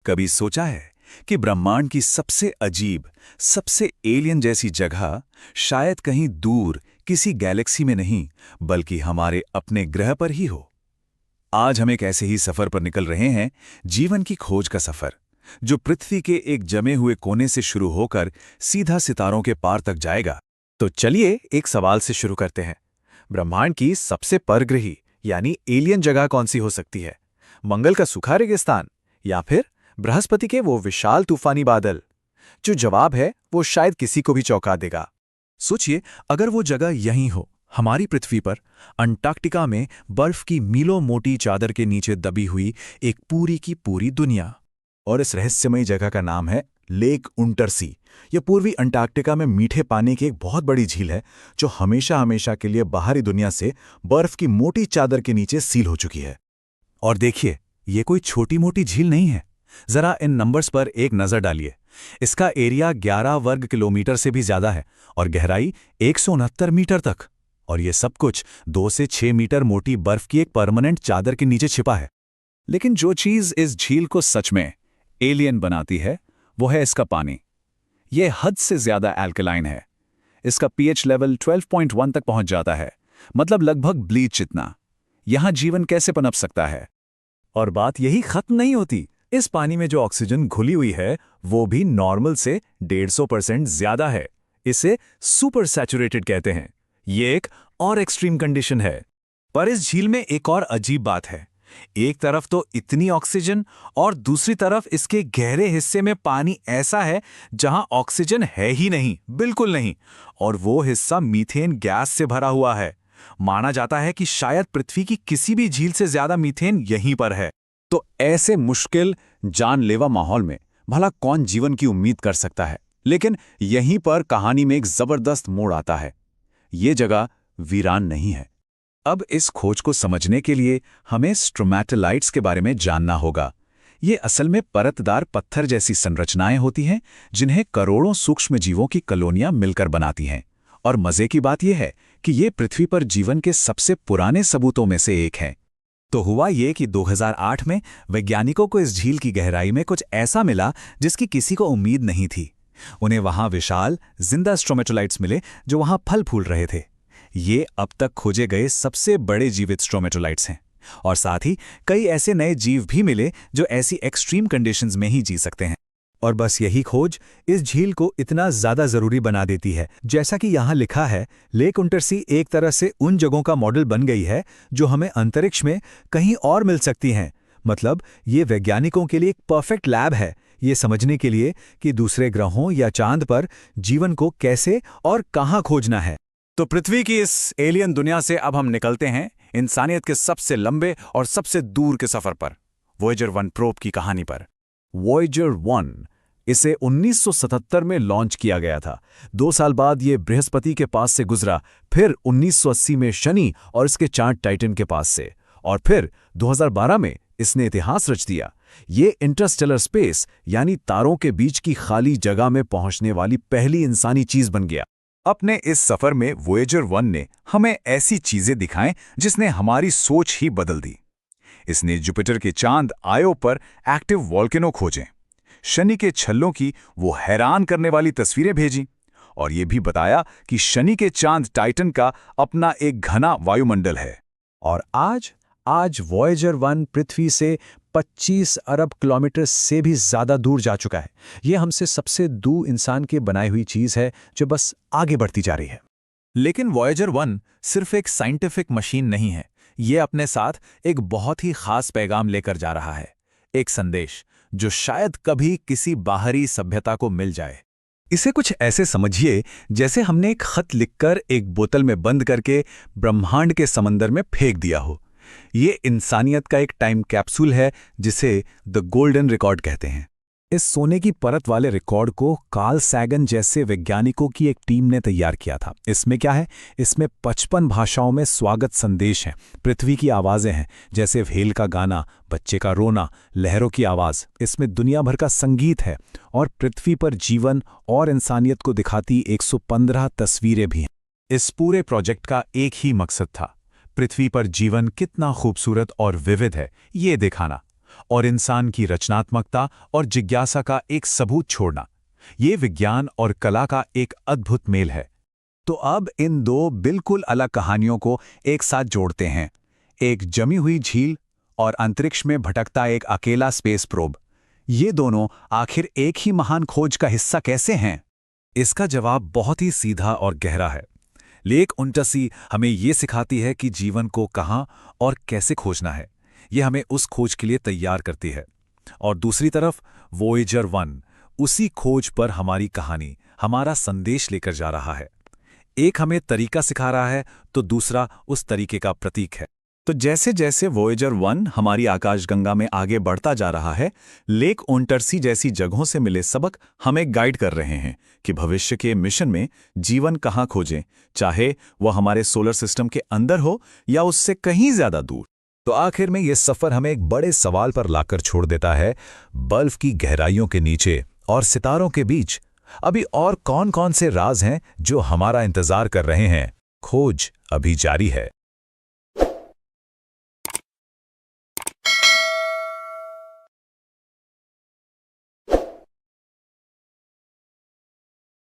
कभी सोचा है कि ब्रह्मांड की सबसे अजीब, सबसे एलियन जैसी जगह शायद कहीं दूर किसी गैलेक्सी में नहीं, बल्कि हमारे अपने ग्रह पर ही हो? आज हम एक ऐसे ही सफर पर निकल रहे हैं, जीवन की खोज का सफर, जो पृथ्वी के एक जमे हुए कोने से शुरू होकर सीधा सितारों के पार तक जाएगा। तो चलिए एक सवाल से शुरू करते हैं। ब्रह्मांड की सबसे परग्रही यानी एलियन जगह कौन सी हो सकती है? मंगल का सूखा रेगिस्तान या फिर बृहस्पति के वो विशाल तूफानी बादल? जो जवाब है वो शायद किसी को भी चौंका देगा। सोचिए, अगर वो जगह यहीं हो, हमारी पृथ्वी पर, अंटार्कटिका में बर्फ की मीलों मोटी चादर के नीचे दबी हुई एक पूरी की पूरी दुनिया। और इस रहस्यमयी जगह का नाम है लेक उंटरसी। यह पूर्वी अंटार्कटिका में मीठे पानी की एक बहुत बड़ी झील है, जो हमेशा हमेशा के लिए बाहरी दुनिया से बर्फ की मोटी चादर के नीचे सील हो चुकी है। और देखिए, ये कोई छोटी मोटी झील नहीं है। जरा इन नंबर्स पर एक नजर डालिए। इसका एरिया 11 वर्ग किलोमीटर से भी ज्यादा है और गहराई 169 मीटर तक। और ये सब कुछ 2 से 6 मीटर मोटी बर्फ की एक परमानेंट चादर के नीचे छिपा है। लेकिन जो चीज इस झील को सच में एलियन बनाती है, वो है इसका पानी। ये हद से ज्यादा एल्कलाइन है। इसका पीएच लेवल 12.1 तक पहुंच जाता है, मतलब लगभग ब्लीच जितना। यहां जीवन कैसे पनप सकता है? और बात यही खत्म नहीं होती। इस पानी में जो ऑक्सीजन घुली हुई है वो भी नॉर्मल से 150% ज्यादा है। इसे सुपर सैचुरेटेड कहते हैं। ये एक और एक्सट्रीम कंडीशन है। पर इस झील में एक और अजीब बात है। एक तरफ तो इतनी ऑक्सीजन और दूसरी तरफ इसके गहरे हिस्से में पानी ऐसा है जहां ऑक्सीजन है ही नहीं, बिल्कुल नहीं। और वो हिस्सा मीथेन गैस से भरा हुआ है। माना जाता है कि शायद पृथ्वी की किसी भी झील से ज्यादा मीथेन यहीं पर है। तो ऐसे मुश्किल, जानलेवा माहौल में भला कौन जीवन की उम्मीद कर सकता है? लेकिन यहीं पर कहानी में एक जबरदस्त मोड़ आता है। ये जगह वीरान नहीं है। अब इस खोज को समझने के लिए हमें स्ट्रोमैटोलाइट्स के बारे में जानना होगा। ये असल में परतदार पत्थर जैसी संरचनाएं होती हैं, जिन्हें करोड़ों सूक्ष्म जीवों की कॉलोनियां मिलकर बनाती हैं। और मजे की बात यह है कि ये पृथ्वी पर जीवन के सबसे पुराने सबूतों में से एक है। तो हुआ ये कि 2008 में वैज्ञानिकों को इस झील की गहराई में कुछ ऐसा मिला जिसकी किसी को उम्मीद नहीं थी। उन्हें वहां विशाल, जिंदा स्ट्रोमेटोलाइट्स मिले जो वहां फल फूल रहे थे। ये अब तक खोजे गए सबसे बड़े जीवित स्ट्रोमेटोलाइट्स हैं। और साथ ही कई ऐसे नए जीव भी मिले जो ऐसी एक्सट्रीम कंडीशंस में ही जी सकते हैं। और बस यही खोज इस झील को इतना ज्यादा जरूरी बना देती है। जैसा कि यहाँ लिखा है, लेक उंटरसी एक तरह से उन जगहों का मॉडल बन गई है जो हमें अंतरिक्ष में कहीं और मिल सकती हैं। मतलब ये वैज्ञानिकों के लिए एक परफेक्ट लैब है, ये समझने के लिए कि दूसरे ग्रहों या चांद पर जीवन को कैसे और कहाँ खोजना है। तो पृथ्वी की इस एलियन दुनिया से अब हम निकलते हैं इंसानियत के सबसे लंबे और सबसे दूर के सफर पर, वॉयेजर 1 प्रोब की कहानी पर। वॉयेजर 1, इसे 1977 में लॉन्च किया गया था। 2 साल बाद ये बृहस्पति के पास से गुजरा, फिर 1980 में शनि और इसके चांद टाइटन के पास से, और फिर 2012 में इसने इतिहास रच दिया। ये इंटरस्टेलर स्पेस यानी तारों के बीच की खाली जगह में पहुंचने वाली पहली इंसानी चीज बन गया। अपने इस सफर में वॉयेजर 1 ने हमें ऐसी चीजें दिखाएं जिसने हमारी सोच ही बदल दी। इसने जुपिटर के चांद आयो पर एक्टिव वॉल्केनो खोजे, शनि के छल्लों की वो हैरान करने वाली तस्वीरें भेजी, और ये भी बताया कि शनि के चांद टाइटन का अपना एक घना वायुमंडल है। और आज वॉयेजर 1 पृथ्वी से 25 अरब किलोमीटर से भी ज्यादा दूर जा चुका है। ये हमसे सबसे दूर इंसान के बनाई हुई चीज है जो बस आगे बढ़ती जा रही है। लेकिन वॉयेजर 1 सिर्फ एक साइंटिफिक मशीन नहीं है। ये अपने साथ एक बहुत ही खास पैगाम लेकर जा रहा है, एक संदेश जो शायद कभी किसी बाहरी सभ्यता को मिल जाए। इसे कुछ ऐसे समझिए जैसे हमने एक खत लिखकर एक बोतल में बंद करके ब्रह्मांड के समंदर में फेंक दिया हो। ये इंसानियत का एक टाइम कैप्सूल है जिसे द गोल्डन रिकॉर्ड कहते हैं। इस सोने की परत वाले रिकॉर्ड को कार्ल सैगन जैसे वैज्ञानिकों की एक टीम ने तैयार किया था। इसमें क्या है? इसमें 55 भाषाओं में स्वागत संदेश हैं, पृथ्वी की आवाज़ें हैं, जैसे व्हेल का गाना, बच्चे का रोना, लहरों की आवाज़। इसमें दुनिया भर का संगीत है और पृथ्वी पर जीवन और इंसानियत को दिखाती 115 तस्वीरें भी हैं। इस पूरे प्रोजेक्ट का एक ही मकसद था, पृथ्वी पर जीवन कितना खूबसूरत और विविध है ये दिखाना। और इंसान की रचनात्मकता और जिज्ञासा का एक सबूत छोड़ना, ये विज्ञान और कला का एक अद्भुत मेल है। तो अब इन दो बिल्कुल अलग कहानियों को एक साथ जोड़ते हैं, एक जमी हुई झील और अंतरिक्ष में भटकता एक अकेला स्पेस प्रोब। ये दोनों आखिर एक ही महान खोज का हिस्सा कैसे हैं? इसका जवाब बहुत ही सीधा और गहरा है। लेक उनटसी हमें ये सिखाती है कि जीवन को कहाँ और कैसे खोजना है। ये हमें उस खोज के लिए तैयार करती है। और दूसरी तरफ वोयेजर 1 उसी खोज पर हमारी कहानी, हमारा संदेश लेकर जा रहा है। एक हमें तरीका सिखा रहा है तो दूसरा उस तरीके का प्रतीक है। तो जैसे जैसे वोयेजर 1 हमारी आकाशगंगा में आगे बढ़ता जा रहा है, लेक ओंटर्सी जैसी जगहों से मिले सबक हमें गाइड कर रहे हैं कि भविष्य के मिशन में जीवन कहाँ खोजें, चाहे वह हमारे सोलर सिस्टम के अंदर हो या उससे कहीं ज्यादा दूर। तो आखिर में ये सफर हमें एक बड़े सवाल पर लाकर छोड़ देता है। बल्ब की गहराइयों के नीचे और सितारों के बीच अभी और कौन-कौन से राज हैं जो हमारा इंतजार कर रहे हैं? खोज अभी जारी है।